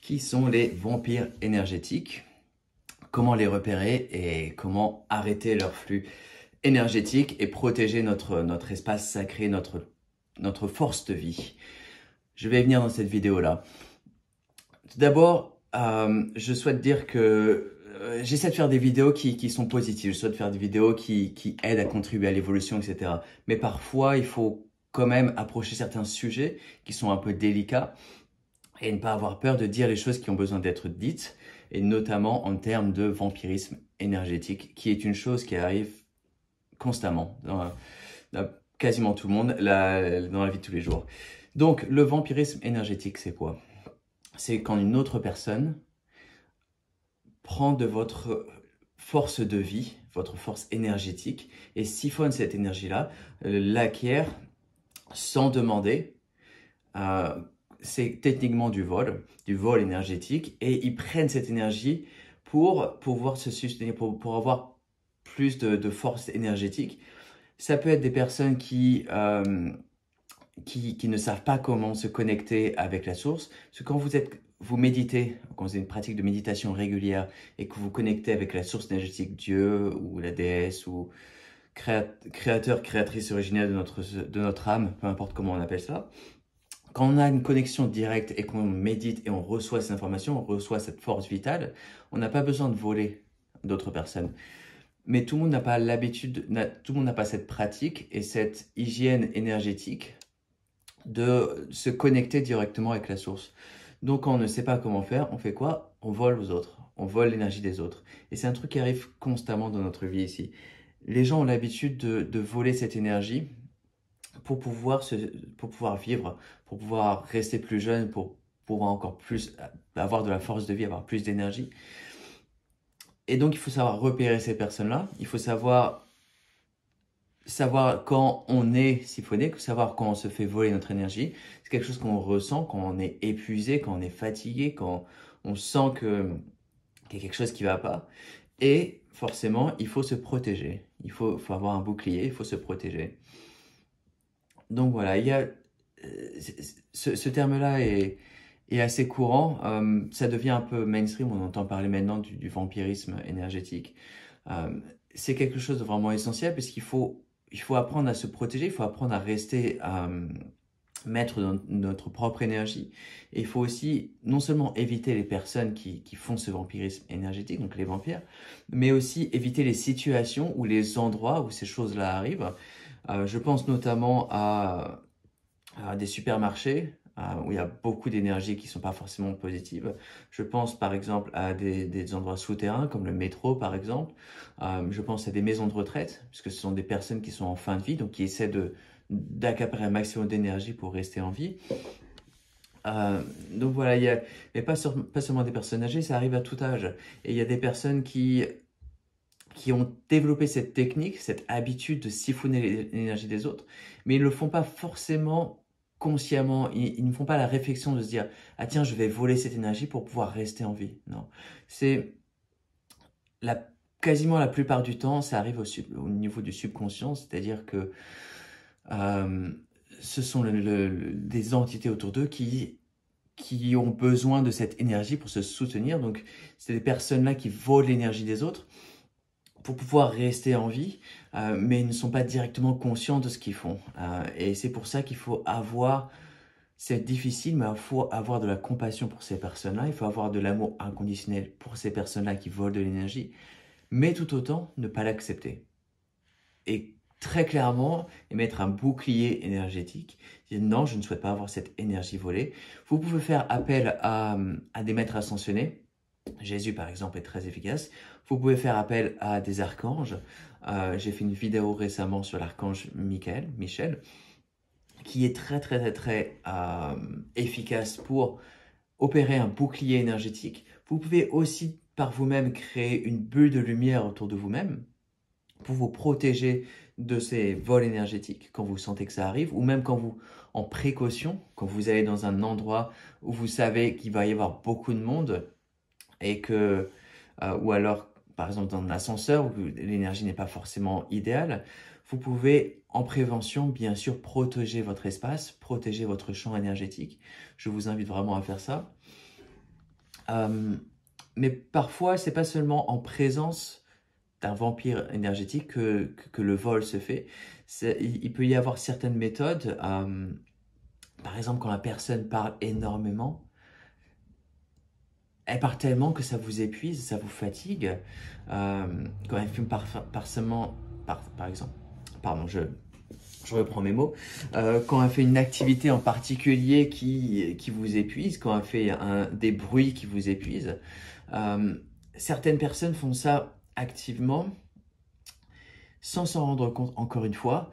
Qui sont les vampires énergétiques? Comment les repérer et comment arrêter leur flux énergétique et protéger notre espace sacré, notre force de vie? Je vais venir dans cette vidéo-là. Tout d'abord, je souhaite dire que j'essaie de faire des vidéos qui sont positives. Je souhaite faire des vidéos qui aident à contribuer à l'évolution, etc. Mais parfois, il faut quand même approcher certains sujets qui sont un peu délicats et ne pas avoir peur de dire les choses qui ont besoin d'être dites, et notamment en termes de vampirisme énergétique, qui est une chose qui arrive constamment dans quasiment tout le monde dans la vie de tous les jours. Donc, le vampirisme énergétique, c'est quoi? C'est quand une autre personne prend de votre force de vie, votre force énergétique, et siphonne cette énergie-là, l'acquiert sans demander. C'est techniquement du vol énergétique, et ils prennent cette énergie pour pouvoir se sustenir, pour avoir plus de force énergétique. Ça peut être des personnes qui ne savent pas comment se connecter avec la source. Parce que quand vous méditez, quand vous avez une pratique de méditation régulière et que vous connectez avec la source énergétique, Dieu ou la déesse ou créateur, créatrice originelle de notre âme, peu importe comment on appelle ça, quand on a une connexion directe et qu'on médite et on reçoit ces informations, on reçoit cette force vitale, on n'a pas besoin de voler d'autres personnes. Mais tout le monde n'a pas l'habitude, tout le monde n'a pas cette pratique et cette hygiène énergétique de se connecter directement avec la source. Donc quand on ne sait pas comment faire, on fait quoi? On vole aux autres, on vole l'énergie des autres. Et c'est un truc qui arrive constamment dans notre vie ici. Les gens ont l'habitude de voler cette énergie pour pouvoir vivre, pour pouvoir rester plus jeune, pour pouvoir encore plus avoir de la force de vie, avoir plus d'énergie. Et donc, il faut savoir repérer ces personnes-là. Il faut savoir quand on est siphonné, savoir quand on se fait voler notre énergie. C'est quelque chose qu'on ressent quand on est épuisé, quand on est fatigué, quand on sent qu'il y a quelque chose qui ne va pas. Et forcément, il faut se protéger. Il faut avoir un bouclier, il faut se protéger. Donc voilà, il y a ce terme-là est assez courant. Ça devient un peu mainstream. On entend parler maintenant du vampirisme énergétique. C'est quelque chose de vraiment essentiel parce qu'il faut apprendre à se protéger. Il faut apprendre à rester maître de notre propre énergie. Et il faut aussi non seulement éviter les personnes qui font ce vampirisme énergétique, donc les vampires, mais aussi éviter les situations ou les endroits où ces choses-là arrivent. Je pense notamment à des supermarchés où il y a beaucoup d'énergie qui ne sont pas forcément positives. Je pense par exemple à des endroits souterrains comme le métro par exemple. Je pense à des maisons de retraite, puisque ce sont des personnes qui sont en fin de vie, donc qui essaient d'accaparer un maximum d'énergie pour rester en vie. Donc voilà, il y a pas seulement des personnes âgées, ça arrive à tout âge. Et il y a des personnes qui ont développé cette technique, cette habitude de siphonner l'énergie des autres, mais ils ne le font pas forcément consciemment. Ils ne font pas la réflexion de se dire « Ah tiens, je vais voler cette énergie pour pouvoir rester en vie. » Non, c'est quasiment la plupart du temps, ça arrive au niveau du subconscient, c'est-à-dire que ce sont des entités autour d'eux qui ont besoin de cette énergie pour se soutenir. Donc, c'est des personnes-là qui volent l'énergie des autres pour pouvoir rester en vie, mais ils ne sont pas directement conscients de ce qu'ils font. Et c'est pour ça qu'il faut c'est difficile, mais il faut avoir de la compassion pour ces personnes-là, il faut avoir de l'amour inconditionnel pour ces personnes-là qui volent de l'énergie, mais tout autant ne pas l'accepter. Et très clairement, mettre un bouclier énergétique, dire non, je ne souhaite pas avoir cette énergie volée. Vous pouvez faire appel à des maîtres ascensionnés. Jésus, par exemple, est très efficace. Vous pouvez faire appel à des archanges. J'ai fait une vidéo récemment sur l'archange Michel, qui est très efficace pour opérer un bouclier énergétique. Vous pouvez aussi, par vous-même, créer une bulle de lumière autour de vous-même pour vous protéger de ces vols énergétiques quand vous sentez que ça arrive, ou même en précaution, quand vous allez dans un endroit où vous savez qu'il va y avoir beaucoup de monde, et ou alors, par exemple, dans un ascenseur où l'énergie n'est pas forcément idéale, vous pouvez en prévention, bien sûr, protégez votre espace, protégez votre champ énergétique. Je vous invite vraiment à faire ça. Mais parfois, c'est pas seulement en présence d'un vampire énergétique que le vol se fait. Il peut y avoir certaines méthodes. Par exemple, quand la personne parle énormément, elle parle tellement que ça vous épuise, ça vous fatigue. Quand elle fume par exemple, pardon, je reprends mes mots. Quand elle fait une activité en particulier qui vous épuise, quand elle fait des bruits qui vous épuisent, certaines personnes font ça activement, sans s'en rendre compte encore une fois,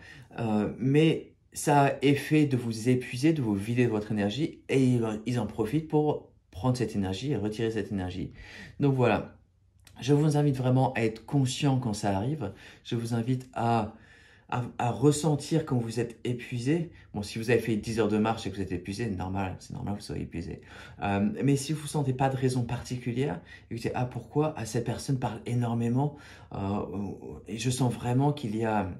mais ça a effet de vous épuiser, de vous vider de votre énergie, et ils en profitent pour prendre cette énergie et retirer cette énergie. Donc voilà, je vous invite vraiment à être conscient quand ça arrive, je vous invite à ressentir quand vous êtes épuisé. Bon, si vous avez fait 10 heures de marche et que vous êtes épuisé, c'est normal que vous soyez épuisé. Mais si vous ne sentez pas de raison particulière, et que vous dites, ah pourquoi cette personne parle énormément, et je sens vraiment qu'il y a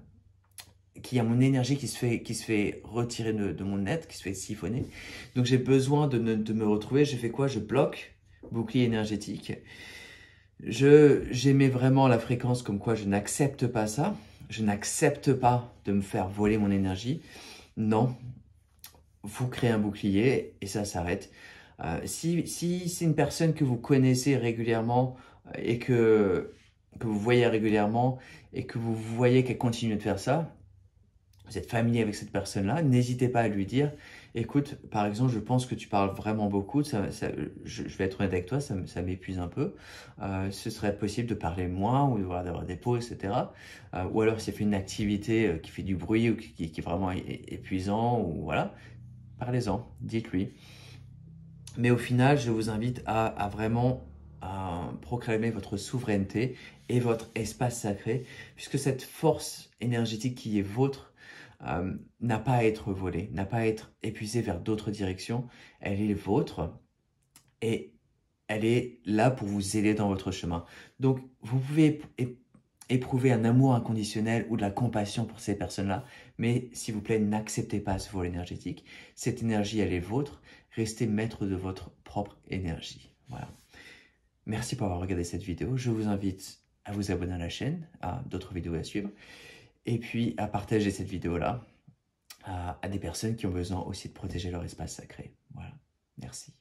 mon énergie qui se fait retirer de mon être, qui se fait siphonner. Donc j'ai besoin de me retrouver, je fais quoi? Je bloque, bouclier énergétique. J'émets vraiment la fréquence comme quoi je n'accepte pas ça. Je n'accepte pas de me faire voler mon énergie. Non, vous créez un bouclier et ça s'arrête. Si c'est une personne que vous connaissez régulièrement et que vous voyez régulièrement et que vous voyez qu'elle continue de faire ça, vous êtes familier avec cette personne-là, n'hésitez pas à lui dire, écoute, par exemple, je pense que tu parles vraiment beaucoup, je vais être honnête avec toi, ça m'épuise un peu, ce serait possible de parler moins ou d'avoir des pauses, etc. Ou alors si elle fait une activité qui fait du bruit ou qui est vraiment épuisant, ou voilà, parlez-en, dites-lui. Mais au final, je vous invite à vraiment proclamer votre souveraineté et votre espace sacré, puisque cette force énergétique qui est vôtre, n'a pas à être volée, n'a pas à être épuisée vers d'autres directions. Elle est vôtre et elle est là pour vous aider dans votre chemin. Donc, vous pouvez éprouver un amour inconditionnel ou de la compassion pour ces personnes-là, mais s'il vous plaît, n'acceptez pas ce vol énergétique. Cette énergie, elle est vôtre. Restez maître de votre propre énergie. Voilà. Merci pour avoir regardé cette vidéo. Je vous invite à vous abonner à la chaîne, à d'autres vidéos à suivre. Et puis à partager cette vidéo-là à des personnes qui ont besoin aussi de protéger leur espace sacré. Voilà, merci.